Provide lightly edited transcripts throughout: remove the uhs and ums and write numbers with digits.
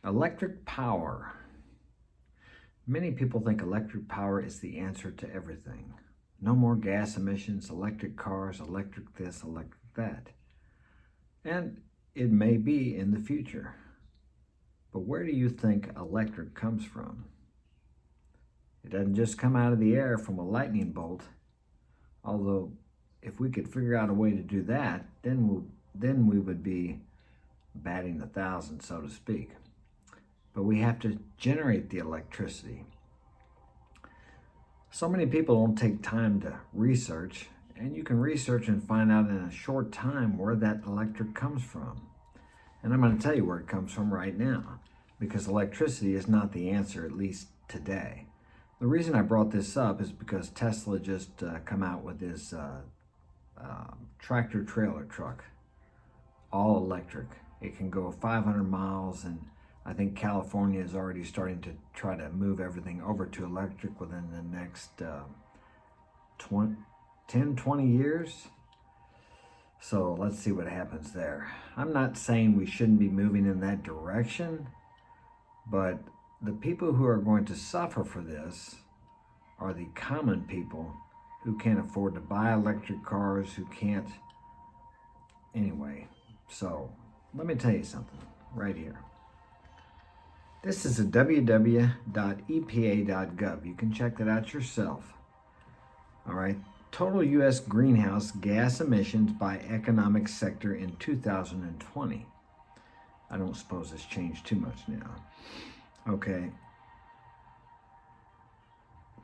Electric power. Many people think electric power is the answer to everything. No more gas emissions, electric cars, electric this, electric that. And it may be in the future. But where do you think electric comes from? It doesn't just come out of the air from a lightning bolt. Although, if we could figure out a way to do that, then we would be batting 1,000, so to speak. But we have to generate the electricity. So many people don't take time to research, and you can research and find out in a short time where that electric comes from. And I'm going to tell you where it comes from right now, because electricity is not the answer, at least today. The reason I brought this up is because Tesla just come out with this tractor trailer truck, all electric. It can go 500 miles, and I think California is already starting to try to move everything over to electric within the next 10, 20 years. So let's see what happens there. I'm not saying we shouldn't be moving in that direction, but the people who are going to suffer for this are the common people who can't afford to buy electric cars, who can't. Anyway, so let me tell you something right here. This is a www.epa.gov. You can check that out yourself. All right. Total U.S. greenhouse gas emissions by economic sector in 2020. I don't suppose it's changed too much now. Okay.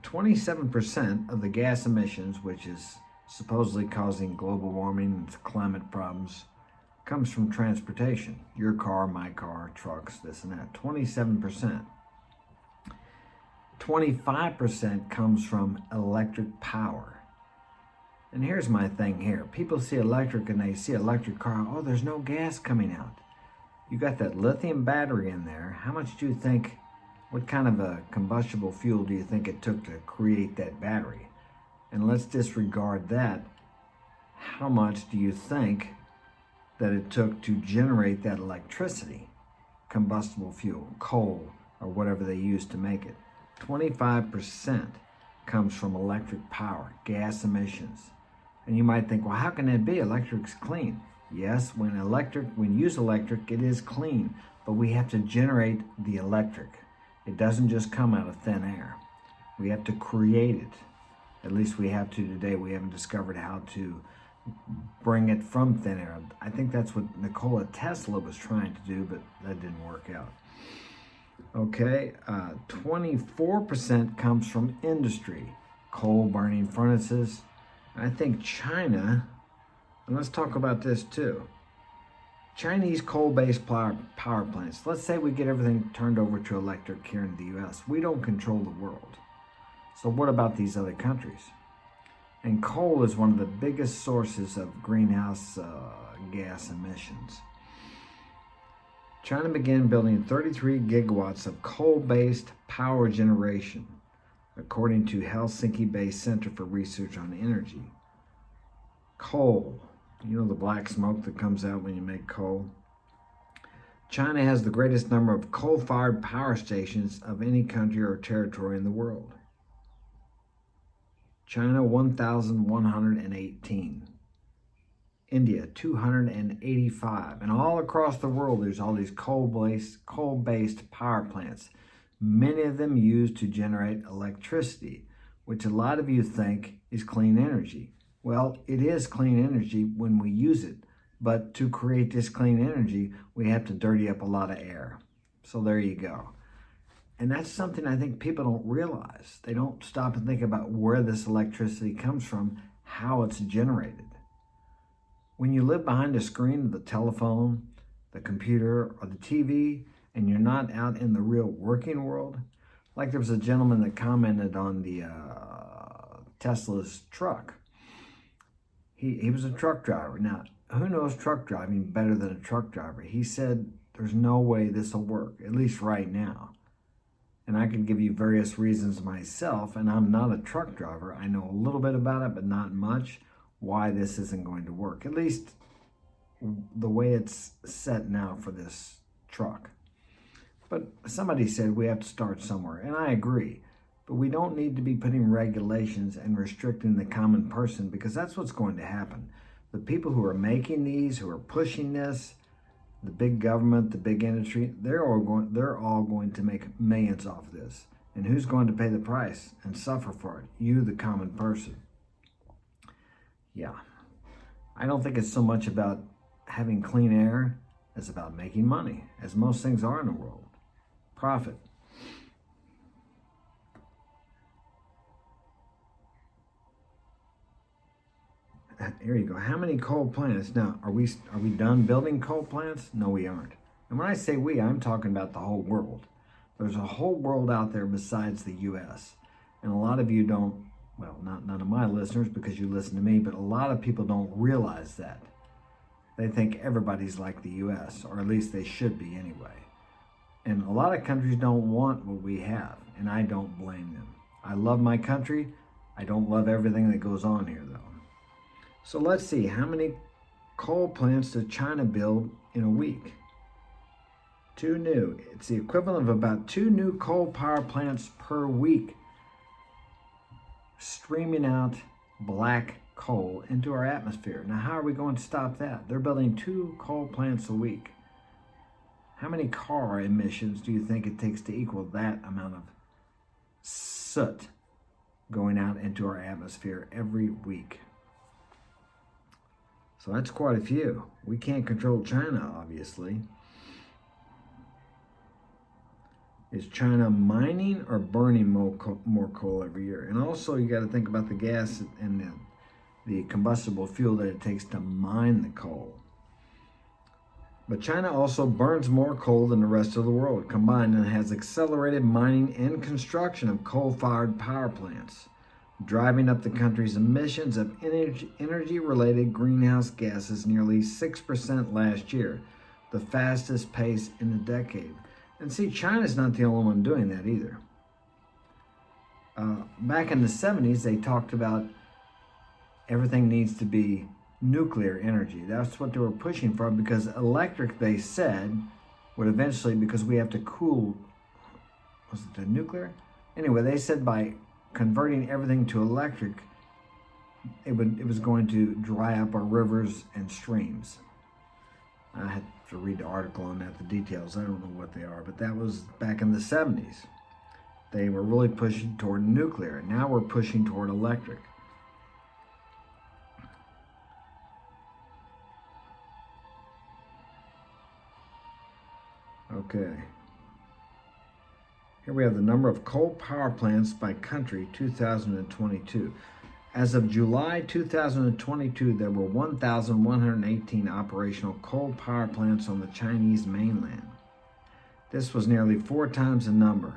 27% of the gas emissions, which is supposedly causing global warming and climate problems, comes from transportation. Your car, my car, trucks, this and that. 27%. 25% comes from electric power. And here's my thing here. People see electric and they see electric car. Oh, there's no gas coming out. You got that lithium battery in there. How much do you think, what kind of a combustible fuel do you think it took to create that battery? And let's disregard that. How much do you think that it took to generate that electricity? Combustible fuel, coal, or whatever they use to make it. 25% comes from electric power, gas emissions. And you might think, well, how can that be? Electric's clean. Yes, when you use electric, it is clean, but we have to generate the electric. It doesn't just come out of thin air. We have to create it. At least we have to today. We haven't discovered how to bring it from thin air. I think that's what Nikola Tesla was trying to do, but that didn't work out. Okay, 24% comes from industry, coal burning furnaces. I think China, and let's talk about this too. Chinese coal-based power plants. Let's say we get everything turned over to electric here in the U.S. We don't control the world. So what about these other countries? And coal is one of the biggest sources of greenhouse gas emissions. China began building 33 gigawatts of coal-based power generation, according to Helsinki-based Center for Research on Energy. Coal, you know the black smoke that comes out when you make coal? China has the greatest number of coal-fired power stations of any country or territory in the world. China, 1,118. India, 285. And all across the world, there's all these coal-based power plants. Many of them used to generate electricity, which a lot of you think is clean energy. Well, it is clean energy when we use it. But to create this clean energy, we have to dirty up a lot of air. So there you go. And that's something I think people don't realize. They don't stop and think about where this electricity comes from, how it's generated. When you live behind a screen of the telephone, the computer, or the TV, and you're not out in the real working world, like there was a gentleman that commented on the Tesla's truck. He was a truck driver. Now, who knows truck driving better than a truck driver? He said, there's no way this will work, at least right now. And I could give you various reasons myself, and I'm not a truck driver. I know a little bit about it, but not much, why this isn't going to work. At least the way it's set now for this truck. But somebody said we have to start somewhere, and I agree. But we don't need to be putting regulations and restricting the common person, because that's what's going to happen. The people who are making these, who are pushing this, the big government, the big industry, they're all going to make millions off this. And who's going to pay the price and suffer for it? You, the common person. Yeah. I don't think it's so much about having clean air as about making money, as most things are in the world. Profit. Here you go. How many coal plants? Now, are we done building coal plants? No, we aren't. And when I say we, I'm talking about the whole world. There's a whole world out there besides the U.S. And a lot of you don't, well, none of my listeners, because you listen to me, but a lot of people don't realize that. They think everybody's like the U.S., or at least they should be anyway. And a lot of countries don't want what we have, and I don't blame them. I love my country. I don't love everything that goes on here, though. So let's see, how many coal plants does China build in a week? 2 new. It's the equivalent of about 2 new coal power plants per week, streaming out black coal into our atmosphere. Now, how are we going to stop that? They're building 2 coal plants a week. How many car emissions do you think it takes to equal that amount of soot going out into our atmosphere every week? So that's quite a few. We can't control China, obviously. Is China mining or burning more coal every year? And also, you got to think about the gas and the combustible fuel that it takes to mine the coal. But China also burns more coal than the rest of the world combined, and has accelerated mining and construction of coal-fired power plants, driving up the country's emissions of energy-related greenhouse gases nearly 6% last year, the fastest pace in a decade. And see, China's not the only one doing that either. Back in the 70s, they talked about everything needs to be nuclear energy. That's what they were pushing for, because electric, they said, would eventually, because we have to cool, was it the nuclear? Anyway, they said by converting everything to electric, it was going to dry up our rivers and streams. I had to read the article on that, the details. I don't know what they are, but that was back in the 70s. They were really pushing toward nuclear. Now we're pushing toward electric. Okay. Here we have the number of coal power plants by country, 2022. As of July 2022, there were 1,118 operational coal power plants on the Chinese mainland. This was nearly 4 times the number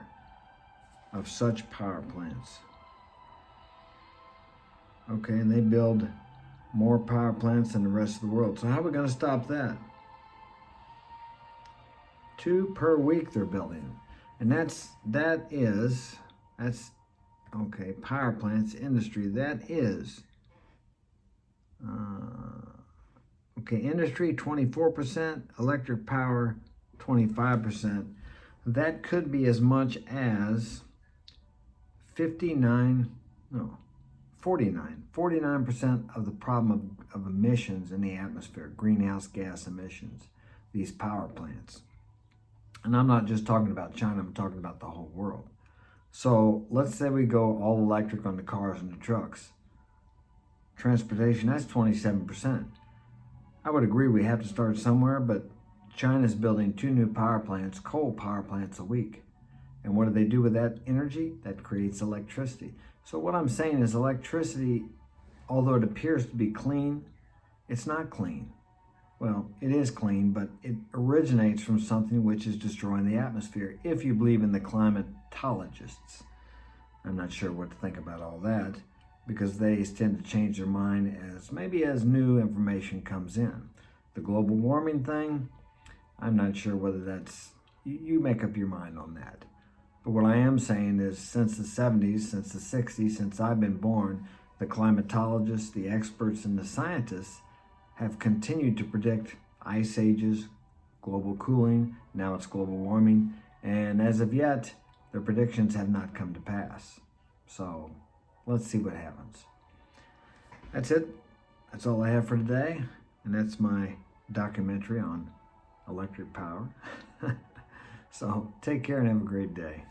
of such power plants. Okay, and they build more power plants than the rest of the world. So how are we going to stop that? 2 per week they're building. And that's okay, power plants, industry, that is, okay, industry 24%, electric power 25%. That could be as much as 49% of the problem of emissions in the atmosphere, greenhouse gas emissions, these power plants. And I'm not just talking about China, I'm talking about the whole world. So let's say we go all electric on the cars and the trucks. Transportation, that's 27%. I would agree we have to start somewhere, but China's building 2 new power plants, coal power plants a week. And what do they do with that energy? That creates electricity. So what I'm saying is electricity, although it appears to be clean, it's not clean. Well, it is clean, but it originates from something which is destroying the atmosphere, if you believe in the climatologists. I'm not sure what to think about all that, because they tend to change their mind as new information comes in. The global warming thing, I'm not sure whether that's, you make up your mind on that. But what I am saying is, since the 70s, since the 60s, since I've been born, the climatologists, the experts, and the scientists have continued to predict ice ages, global cooling, now it's global warming, And as of yet, their predictions have not come to pass. So let's see what happens. That's it. That's all I have for today. And that's my documentary on electric power. So take care and have a great day.